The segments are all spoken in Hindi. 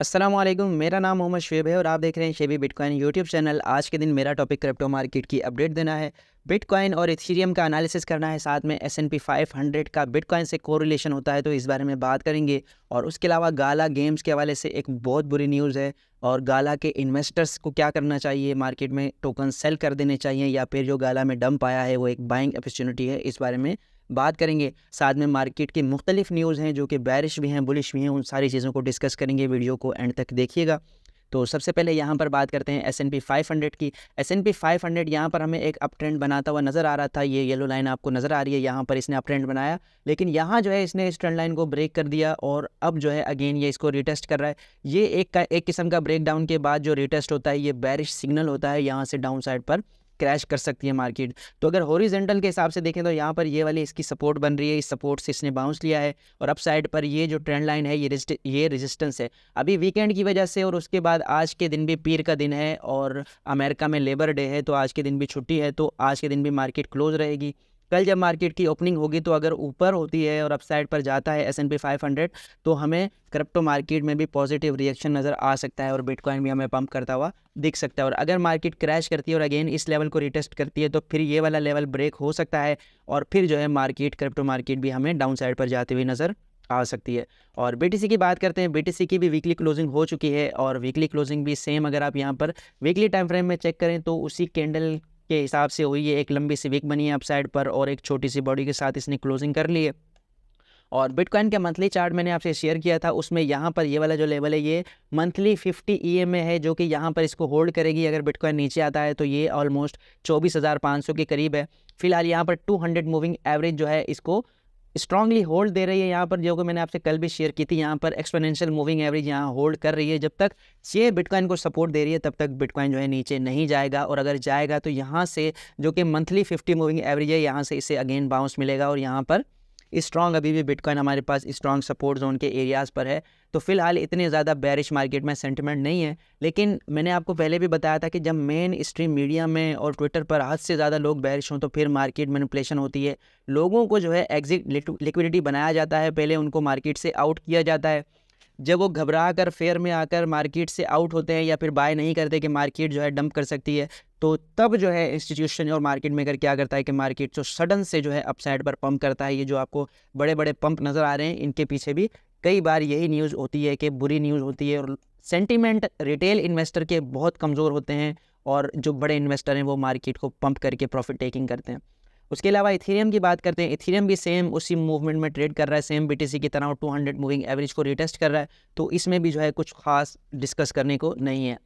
अस्सलाम वालेकुम। मेरा नाम मोहम्मद शुएब है और आप देख रहे हैं शेबी बिटकॉइन यूट्यूब चैनल। आज के दिन मेरा टॉपिक क्रिप्टो मार्केट की अपडेट देना है, बिटकॉइन और इथेरियम का एनालिसिस करना है, साथ में S&P 500 का बिटकॉइन से कोरिलेशन होता है तो इस बारे में बात करेंगे। और उसके अलावा गाला गेम्स के हवाले से एक बहुत बुरी न्यूज़ है और गाला के इन्वेस्टर्स को क्या करना चाहिए, मार्केट में टोकन सेल कर देने चाहिए या फिर जो गाला में डंप आया है वो एक बाइंग अपॉर्चुनिटी है, इस बारे में बात करेंगे। साथ में मार्केट की मुख्तलिफ न्यूज़ हैं जो कि बैरिश भी हैं, बुलिश भी हैं, उन सारी चीज़ों को डिस्कस करेंगे। वीडियो को एंड तक देखिएगा। तो सबसे पहले यहाँ पर बात करते हैं S&P 500 की। S&P 500 यहाँ पर हमें एक अप ट्रेंड बनाता हुआ नज़र आ रहा था। ये येलो लाइन आपको नज़र आ रही है, यहाँ पर इसने अप ट्रेंड बनाया, लेकिन यहाँ जो है इसने इस ट्रेंड लाइन को ब्रेक कर दिया और अब जो है अगेन ये इसको रिटेस्ट कर रहा है। ये एक किस्म का ब्रेक डाउन के बाद जो रिटेस्ट होता है ये बेरिश सिग्नल होता है, यहाँ से डाउन साइड पर क्रैश कर सकती है मार्केट। तो अगर हॉरिजॉन्टल के हिसाब से देखें तो यहाँ पर ये वाली इसकी सपोर्ट बन रही है, इस सपोर्ट से इसने बाउंस लिया है और अप साइड पर ये जो ट्रेंड लाइन है ये रेजिस्टेंस है। अभी वीकेंड की वजह से और उसके बाद आज के दिन भी पीर का दिन है और अमेरिका में लेबर डे है, तो आज के दिन भी छुट्टी है, तो आज के दिन भी मार्केट क्लोज रहेगी। कल जब मार्केट की ओपनिंग होगी तो अगर ऊपर होती है और अपसाइड पर जाता है S&P 500 तो हमें क्रिप्टो मार्केट में भी पॉजिटिव रिएक्शन नज़र आ सकता है और बिटकॉइन भी हमें पंप करता हुआ दिख सकता है। और अगर मार्केट क्रैश करती है और अगेन इस लेवल को रिटेस्ट करती है तो फिर ये वाला लेवल ब्रेक हो सकता है और फिर जो है क्रिप्टो मार्केट भी हमें डाउन साइड पर जाती हुई नज़र आ सकती है। और BTC की बात करते हैं, BTC की भी वीकली क्लोजिंग हो चुकी है और वीकली क्लोजिंग भी सेम अगर आप यहाँ पर वीकली टाइम फ्रेम में चेक करें तो उसी कैंडल के हिसाब से हुई है। एक लंबी सी विक बनी है अपसाइड पर और एक छोटी सी बॉडी के साथ इसने क्लोजिंग कर ली है। और बिटकॉइन का मंथली चार्ट मैंने आपसे शेयर किया था, उसमें यहाँ पर ये वाला जो लेवल है ये मंथली 50 EMA है जो कि यहाँ पर इसको होल्ड करेगी। अगर बिटकॉइन नीचे आता है तो ये ऑलमोस्ट 24,500 के करीब है। फिलहाल यहाँ पर 200 मूविंग एवरेज जो है इसको स्ट्रांगली होल्ड दे रही है। यहाँ पर जो कि मैंने आपसे कल भी शेयर की थी, यहाँ पर एक्सपोनेंशियल मूविंग एवरेज यहाँ होल्ड कर रही है। जब तक ये बिटकॉइन को सपोर्ट दे रही है तब तक बिटकॉइन जो है नीचे नहीं जाएगा और अगर जाएगा तो यहाँ से जो कि मंथली 50 मूविंग एवरेज है यहाँ से इसे अगेन बाउंस मिलेगा और यहाँ पर स्ट्रॉन्ग अभी भी बिटकॉइन हमारे पास स्ट्रॉन्ग सपोर्ट जोन के एरियाज़ पर है। तो फिलहाल इतने ज़्यादा बेरिश मार्केट में सेंटिमेंट नहीं है, लेकिन मैंने आपको पहले भी बताया था कि जब मेन स्ट्रीम मीडिया में और ट्विटर पर हद से ज़्यादा लोग बेरिश हों तो फिर मार्केट मैनिपुलेशन होती है। लोगों को जो है एग्जिट लिक्विडिटी बनाया जाता है, पहले उनको मार्केट से आउट किया जाता है। जब वो घबरा कर फेयर में आकर मार्केट से आउट होते हैं या फिर बाय नहीं करते कि मार्केट जो है डंप कर सकती है, तो तब जो है इंस्टीट्यूशन और मार्केट मेकर क्या करता है कि मार्केट जो सडन से जो है अपसाइड पर पंप करता है। ये जो आपको बड़े बड़े पंप नज़र आ रहे हैं इनके पीछे भी कई बार यही न्यूज़ होती है कि बुरी न्यूज़ होती है और सेंटीमेंट रिटेल इन्वेस्टर के बहुत कमज़ोर होते हैं और जो बड़े इन्वेस्टर हैं वो मार्केट को पंप करके प्रॉफिट टेकिंग करते हैं। उसके अलावा इथेरियम की बात करते हैं, इथेरियम भी सेम उसी मूवमेंट में ट्रेड कर रहा है, सेम BTC की तरह 200 मूविंग एवरेज को रिटेस्ट कर रहा है, तो इसमें भी जो है कुछ खास डिस्कस करने को नहीं है।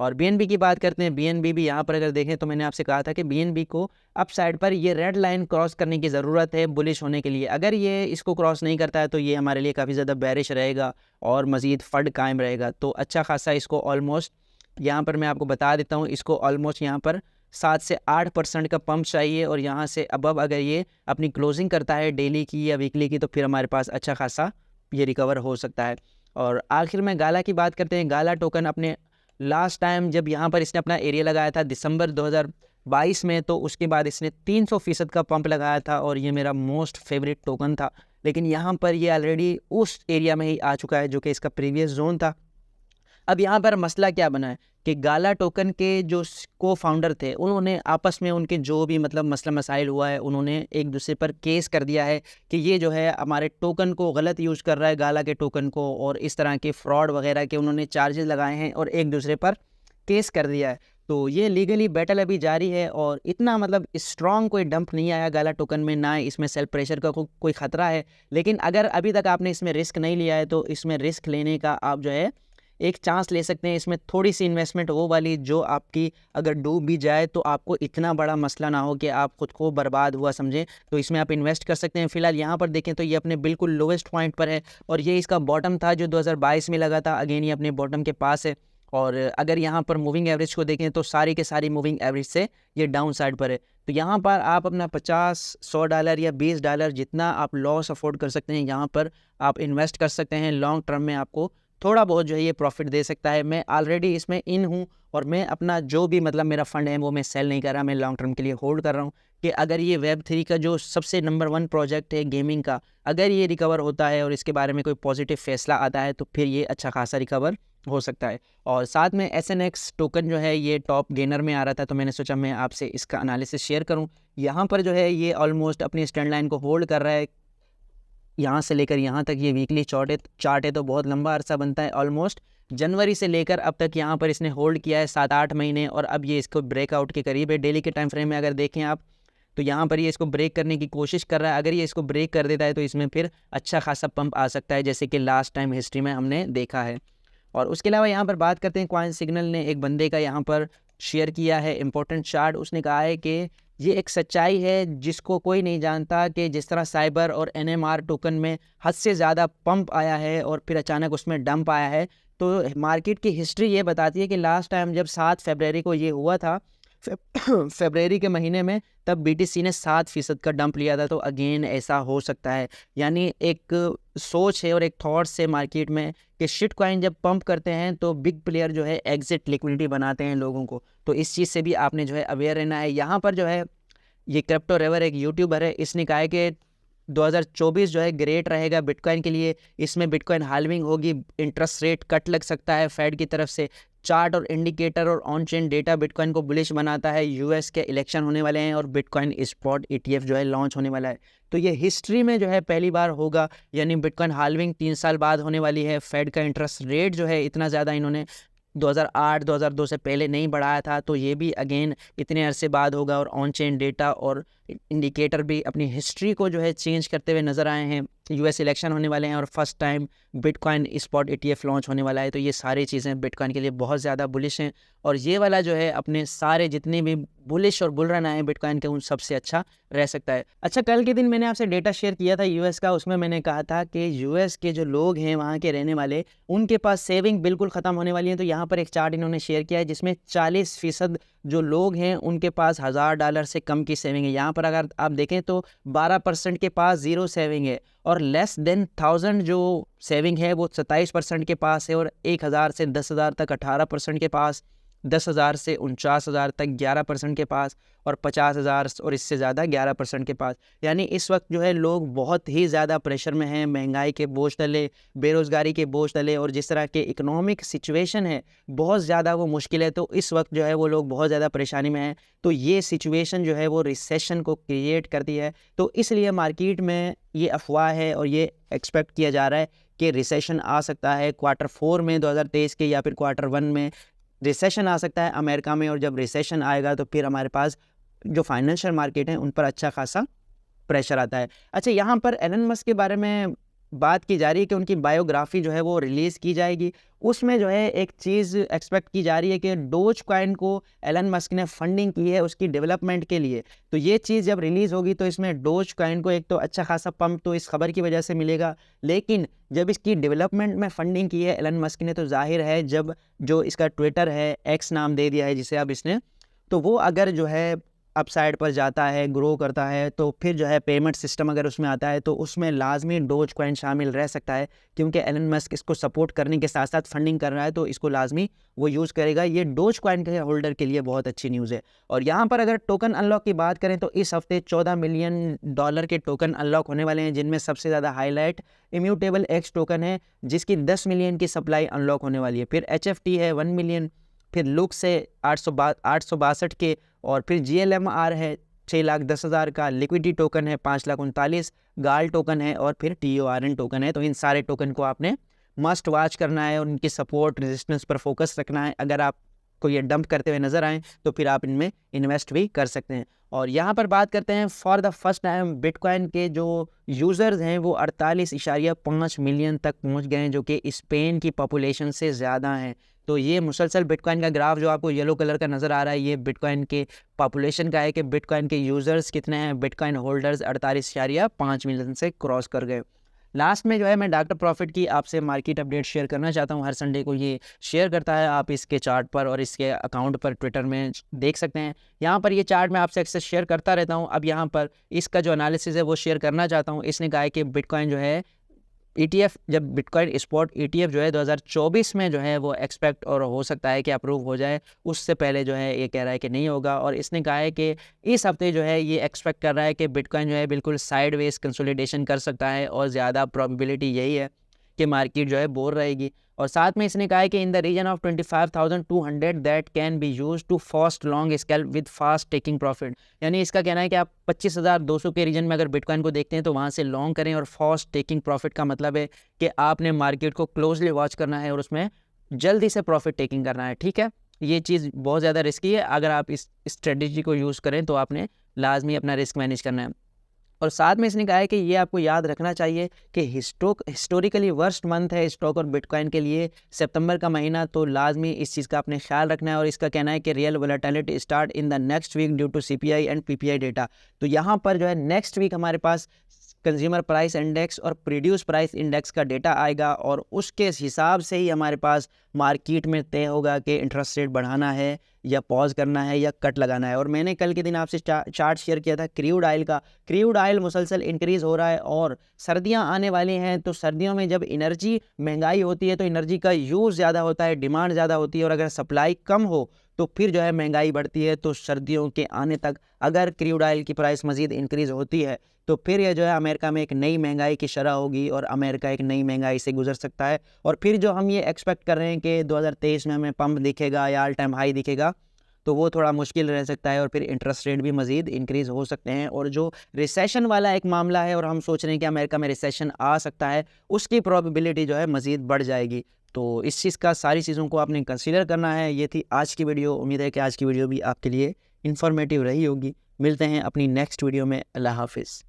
और BNB की बात करते हैं, BNB भी यहाँ पर अगर देखें तो मैंने आपसे कहा था कि BNB को अप साइड पर ये रेड लाइन क्रॉस करने की ज़रूरत है बुलिश होने के लिए। अगर ये इसको क्रॉस नहीं करता है तो ये हमारे लिए काफ़ी ज़्यादा बेरिश रहेगा और मज़ीद फंड कायम रहेगा। तो अच्छा खासा इसको ऑलमोस्ट यहाँ पर मैं आपको बता देता हूँ, इसको ऑलमोस्ट यहाँ पर 7 से 8% का पंप चाहिए और यहाँ से अबव अगर ये अपनी क्लोजिंग करता है डेली की या वीकली की तो फिर हमारे पास अच्छा खासा ये रिकवर हो सकता है। और आखिर में गाला की बात करते हैं, गाला टोकन अपने लास्ट टाइम जब यहाँ पर इसने अपना एरिया लगाया था दिसंबर 2022 में, तो उसके बाद इसने 300% का पंप लगाया था और ये मेरा मोस्ट फेवरेट टोकन था, लेकिन यहाँ पर ये ऑलरेडी उस एरिया में ही आ चुका है जो कि इसका प्रीवियस जोन था। अब यहाँ पर मसला क्या बना है कि गाला टोकन के जो को फाउंडर थे उन्होंने आपस में उनके जो भी मतलब मसला मसाइल हुआ है उन्होंने एक दूसरे पर केस कर दिया है कि ये जो है हमारे टोकन को गलत यूज़ कर रहा है, गाला के टोकन को, और इस तरह के फ्रॉड वगैरह के उन्होंने चार्जेस लगाए हैं और एक दूसरे पर केस कर दिया है। तो ये लीगली बैटल अभी जारी है और इतना मतलब स्ट्रॉन्ग कोई डंप नहीं आया गाला टोकन में, ना इसमें सेल्फ प्रेशर का कोई ख़तरा है। लेकिन अगर अभी तक आपने इसमें रिस्क नहीं लिया है तो इसमें रिस्क लेने का आप जो है एक चांस ले सकते हैं। इसमें थोड़ी सी इन्वेस्टमेंट वो वाली जो आपकी अगर डूब भी जाए तो आपको इतना बड़ा मसला ना हो कि आप खुद को बर्बाद हुआ समझें, तो इसमें आप इन्वेस्ट कर सकते हैं। फिलहाल यहाँ पर देखें तो ये अपने बिल्कुल लोवेस्ट पॉइंट पर है और ये इसका बॉटम था जो 2022 में लगा था, अगेन ये अपने बॉटम के पास है। और अगर यहाँ पर मूविंग एवरेज को देखें तो सारी के सारी मूविंग एवरेज से ये डाउन साइड पर है। तो यहाँ पर आप अपना $50-100 या $20 जितना आप लॉस अफोर्ड कर सकते हैं यहाँ पर आप इन्वेस्ट कर सकते हैं। लॉन्ग टर्म में आपको थोड़ा बहुत जो है ये प्रॉफिट दे सकता है। मैं ऑलरेडी इसमें इन हूँ और मैं अपना जो भी मतलब मेरा फंड है वो मैं सेल नहीं कर रहा, मैं लॉन्ग टर्म के लिए होल्ड कर रहा हूँ कि अगर ये Web3 का जो सबसे नंबर 1 प्रोजेक्ट है गेमिंग का, अगर ये रिकवर होता है और इसके बारे में कोई पॉजिटिव फैसला आता है तो फिर ये अच्छा खासा रिकवर हो सकता है। और साथ में SNX टोकन जो है ये टॉप गेनर में आ रहा था, तो मैंने सोचा मैं आपसे इसका एनालिसिस शेयर करूं। यहाँ पर जो है ये ऑलमोस्ट अपनी स्टैंड लाइन को होल्ड कर रहा है, यहाँ से लेकर यहाँ तक ये वीकली चार्ट है तो बहुत लंबा अरसा बनता है। ऑलमोस्ट जनवरी से लेकर अब तक यहाँ पर इसने होल्ड किया है 7-8 महीने, और अब ये इसको ब्रेकआउट के करीब है। डेली के टाइम फ्रेम में अगर देखें आप तो यहाँ पर ये इसको ब्रेक करने की कोशिश कर रहा है। अगर ये इसको ब्रेक कर देता है तो इसमें फिर अच्छा खासा पंप आ सकता है, जैसे कि लास्ट टाइम हिस्ट्री में हमने देखा है। और उसके अलावा यहाँ पर बात करते हैं, क्वाइन सिग्नल ने एक बंदे का यहाँ पर शेयर किया है इंपॉर्टेंट चार्ट। उसने कहा है कि ये एक सच्चाई है जिसको कोई नहीं जानता, कि जिस तरह साइबर और NMR टोकन में हद से ज़्यादा पंप आया है और फिर अचानक उसमें डंप आया है। तो मार्केट की हिस्ट्री ये बताती है कि लास्ट टाइम जब 7 फरवरी को ये हुआ था, फरवरी के महीने में, तब BTC ने 7% का डंप लिया था। तो अगेन ऐसा हो सकता है। यानी एक सोच है और एक थॉट्स है मार्केट में कि शिट कॉइन जब पंप करते हैं तो बिग प्लेयर जो है एग्जिट लिक्विडिटी बनाते हैं लोगों को। तो इस चीज़ से भी आपने जो है अवेयर रहना है। यहाँ पर जो है ये क्रिप्टो रेवर एक यूट्यूबर है, इसने कहा है कि 2024 जो है ग्रेट रहेगा बिटकॉइन के लिए। इसमें बिटकॉइन हाल्विंग होगी, इंटरेस्ट रेट कट लग सकता है फेड की तरफ से। चार्ट और इंडिकेटर और ऑन चेन डेटा बिटकॉइन को बुलिश बनाता है। US के इलेक्शन होने वाले हैं और बिटकॉइन स्पॉट ETF जो है लॉन्च होने वाला है। तो ये हिस्ट्री में जो है पहली बार होगा, यानी बिटकॉइन हाल्विंग 3 साल बाद होने वाली है। फेड का इंटरेस्ट रेट जो है इतना ज़्यादा इन्होंने 2008-2002 से पहले नहीं बढ़ाया था, तो ये भी अगेन इतने अरसे बाद होगा। और ऑन चेन डेटा और इंडिकेटर भी अपनी हिस्ट्री को जो है चेंज करते हुए नज़र आए हैं। US इलेक्शन होने वाले हैं और first time bitcoin spot ETF launch होने वाला है। तो ये सारी चीज़ें बिटकॉइन के लिए बहुत ज़्यादा बुलिश हैं। और ये वाला जो है अपने सारे जितने भी बुलिश और बुल रन आए हैं बिटकॉइन के, उन सबसे अच्छा रह सकता है। अच्छा, कल के दिन मैंने आपसे डेटा शेयर किया था US का। उसमें मैंने कहा था कि US के जो लोग हैं वहाँ के रहने वाले, उनके पास सेविंग बिल्कुल ख़त्म होने वाली है। तो यहाँ पर एक चार्ट इन्होंने शेयर किया है जिसमें 40% जो लोग हैं उनके पास $1000 से कम की सेविंग है। यहाँ पर अगर आप देखें तो 12% के पास ज़ीरो सेविंग है, और लेस देन 1000 जो सेविंग है वो 27% के पास है, और 1000 से 10,000 तक 18% के पास, 10,000 से 49,000 तक 11% के पास, और 50,000 और इससे ज़्यादा 11% के पास। यानी इस वक्त जो है लोग बहुत ही ज़्यादा प्रेशर में हैं, महंगाई के बोझ तले, बेरोज़गारी के बोझ तले, और जिस तरह के इकोनॉमिक सिचुएशन है बहुत ज़्यादा वो मुश्किल है। तो इस वक्त जो है वो लोग बहुत ज़्यादा परेशानी में हैं। तो ये सिचुएशन जो है वो रिसेशन को क्रिएट करती है। तो इसलिए मार्केट में ये अफवाह है और ये एक्सपेक्ट किया जा रहा है कि रिसेशन आ सकता है Q4 में 2023 के, या फिर Q1 में रिसेशन आ सकता है अमेरिका में। और जब रिसेशन आएगा तो फिर हमारे पास जो फाइनेंशियल मार्केट हैं उन पर अच्छा खासा प्रेशर आता है। अच्छा, यहाँ पर एलन मस्क के बारे में बात की जा रही है कि उनकी बायोग्राफी जो है वो रिलीज़ की जाएगी। उसमें जो है एक चीज़ एक्सपेक्ट की जा रही है कि डोज कॉइन को एलन मस्क ने फंडिंग की है उसकी डेवलपमेंट के लिए। तो ये चीज़ जब रिलीज़ होगी तो इसमें डोज कॉइन को एक तो अच्छा खासा पंप तो इस खबर की वजह से मिलेगा, लेकिन जब इसकी डेवलपमेंट में फंडिंग की है एलन मस्क ने, तो जाहिर है जब जो इसका ट्विटर है, एक्स नाम दे दिया है जिसे अब इसने, तो वो अगर जो है अपसाइड पर जाता है, ग्रो करता है, तो फिर जो है पेमेंट सिस्टम अगर उसमें आता है तो उसमें लाजमी डोज कॉइन शामिल रह सकता है, क्योंकि एलन मस्क इसको सपोर्ट करने के साथ साथ फंडिंग कर रहा है, तो इसको लाजमी वो यूज़ करेगा। ये डोज कॉइन के होल्डर के लिए बहुत अच्छी न्यूज़ है। और यहाँ पर अगर टोकन अनलॉक की बात करें तो इस हफ्ते $14 मिलियन के टोकन अनलॉक होने वाले हैं, जिनमें सबसे ज़्यादा हाईलाइट इम्यूटेबल एक्स टोकन है जिसकी 10 मिलियन की सप्लाई अनलॉक होने वाली है। फिर HFT है 1 मिलियन, फिर लुक्स है 862 के, और फिर GLMR है 6,10,000 का, लिक्विडिटी टोकन है 5,39,000, गाल टोकन है, और फिर TORN टोकन है। तो इन सारे टोकन को आपने मस्ट वॉच करना है और उनकी सपोर्ट रेजिस्टेंस पर फोकस रखना है। अगर आपको ये डंप करते हुए नज़र आएँ तो फिर आप इनमें इन्वेस्ट भी कर सकते हैं। और यहाँ पर बात करते हैं for the first time bitcoin के जो यूज़र्स हैं वो 48.5 मिलियन तक पहुँच गए हैं, जो कि स्पेन की पॉपुलेशन से ज़्यादा हैं। तो ये मुसलसल बिटकॉइन का ग्राफ जो आपको येलो कलर का नज़र आ रहा है, ये बिटकॉइन के पॉपुलेशन का है कि बिटकॉइन के यूज़र्स कितने हैं। बिटकॉइन होल्डर्स 48.5 मिलियन से क्रॉस कर गए। लास्ट में जो है मैं डॉक्टर प्रॉफिट की आपसे मार्केट अपडेट शेयर करना चाहता हूँ। हर संडे को ये शेयर करता है, आप इसके चार्ट पर और इसके अकाउंट पर ट्विटर में देख सकते हैं। यहाँ पर ये चार्ट मैं आपसे अक्सर शेयर करता रहता हूँ। अब यहाँ पर इसका जो एनालिसिस है वो शेयर करना चाहता हूँ। इसने कहा है कि बिटकॉइन जो है ETF, जब बिटकॉइन स्पॉट ETF जो है 2024 में जो है वो एक्सपेक्ट और हो सकता है कि अप्रूव हो जाए, उससे पहले जो है ये कह रहा है कि नहीं होगा। और इसने कहा है कि इस हफ्ते जो है ये एक्सपेक्ट कर रहा है कि बिटकॉइन जो है बिल्कुल साइडवेज कंसोलिडेशन कर सकता है, और ज़्यादा प्रोबेबिलिटी यही है कि मार्केट जो है बोर रहेगी। और साथ में इसने कहा है कि in the region of 25,200 that can be use to fast long scale with fast taking profit. यानी इसका कहना है कि आप 25,200 के रीजन में अगर बिटकॉइन को देखते हैं तो वहाँ से लॉन्ग करें, और फास्ट टेकिंग प्रॉफिट का मतलब है कि आपने मार्केट को क्लोजली वॉच करना है और उसमें जल्दी से प्रॉफिट टेकिंग करना है। ठीक है, ये चीज़ बहुत ज़्यादा रिस्की है, अगर आप इस स्ट्रेटजी को यूज़ करें तो आपने लाजमी अपना रिस्क मैनेज करना है। और साथ में इसने कहा है कि ये आपको याद रखना चाहिए कि हिस्टोरिकली वर्स्ट मंथ है स्टॉक और बिटकॉइन के लिए सितंबर का महीना, तो लाजमी इस चीज़ का आपने ख्याल रखना है। और इसका कहना है कि real volatility start in the next week due to CPI and PPI data. तो यहाँ पर जो है नेक्स्ट वीक हमारे पास कंज्यूमर प्राइस इंडेक्स और प्रोड्यूस प्राइस इंडेक्स का डेटा आएगा, और उसके हिसाब से ही हमारे पास मार्केट में तय होगा कि इंटरेस्ट रेट बढ़ाना है या पॉज करना है या कट लगाना है। और मैंने कल के दिन आपसे चार्ट शेयर किया था क्रूड ऑयल का। क्रूड ऑयल मुसलसल इंक्रीज़ हो रहा है, और सर्दियां आने वाली हैं, तो सर्दियों में जब एनर्जी महंगाई होती है तो एनर्जी का यूज़ ज़्यादा होता है, डिमांड ज़्यादा होती है, और अगर सप्लाई कम हो तो फिर जो है महंगाई बढ़ती है। तो सर्दियों के आने तक अगर क्रूड ऑयल की प्राइस मज़ीद इंक्रीज़ होती है तो फिर यह जो है अमेरिका में एक नई महंगाई की शरह होगी, और अमेरिका एक नई महंगाई से गुजर सकता है। और फिर जो हम ये एक्सपेक्ट कर रहे हैं कि 2023 में हमें पंप दिखेगा या ऑल टाइम हाई दिखेगा, तो वो थोड़ा मुश्किल रह सकता है, और फिर इंटरेस्ट रेट भी मज़ीद इंक्रीज़ हो सकते हैं। और जो रिसेशन वाला एक मामला है, और हम सोच रहे हैं कि अमेरिका में रिसेशन आ सकता है, उसकी प्रोबेबिलिटी जो है मज़ीद बढ़ जाएगी। तो इस चीज़ का, सारी चीज़ों को आपने कंसीडर करना है। ये थी आज की वीडियो। उम्मीद है कि आज की वीडियो भी आपके लिए इन्फॉर्मेटिव रही होगी। मिलते हैं अपनी नेक्स्ट वीडियो में। अल्लाह हाफिज़।